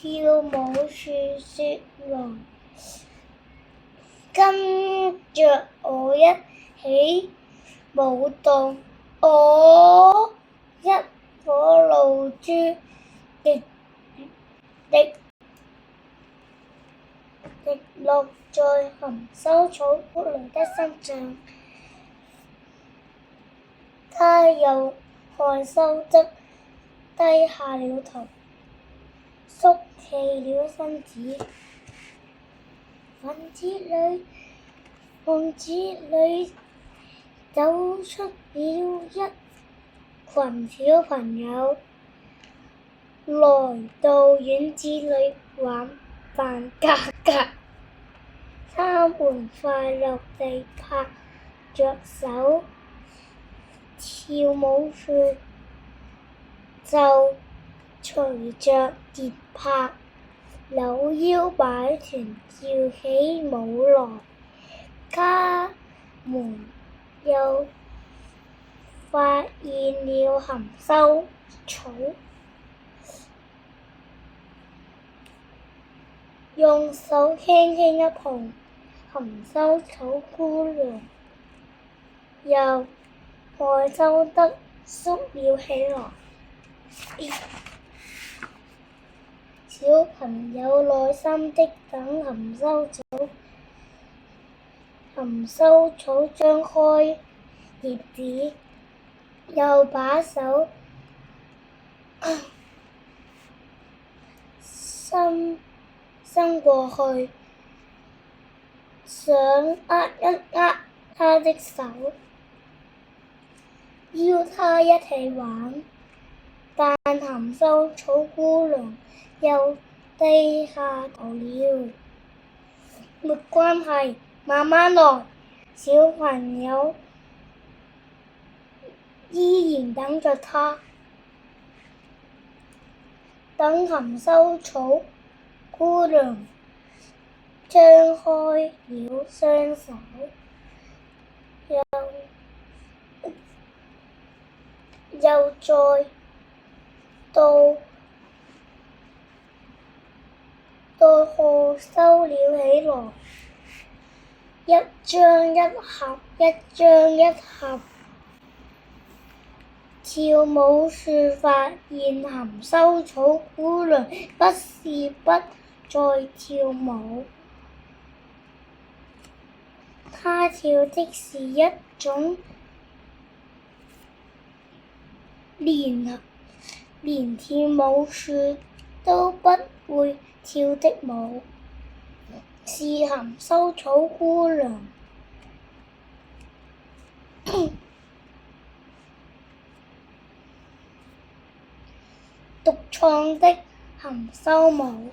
跳舞說說來，跟着我一起舞動。哦，一顆露珠滴落在含羞草姑娘的身上，她又害羞的低下了頭，縮起了身子。房子裏走出了一群小朋友，來到院子裏玩扮家家。他們快樂地拍着手跳舞說，就隨着節拍扭腰擺臀跳起舞來。他們又發現了含羞草，用手輕輕一碰，含羞草姑娘又害羞地縮了起來。小朋友耐心地等含羞草張開葉子，又把手伸過去，想握一握她的手，邀她一起玩。但含羞草姑娘又低下頭了。沒關係，慢慢來。小朋友依然等着她。等含羞草姑娘張開了雙手，又再度害羞了起來，一張一合，一張一合。跳舞說發現含羞草姑娘不是不再跳舞，她跳的是一種連跳舞說都不會跳的舞，是含羞草姑娘獨創的含羞舞。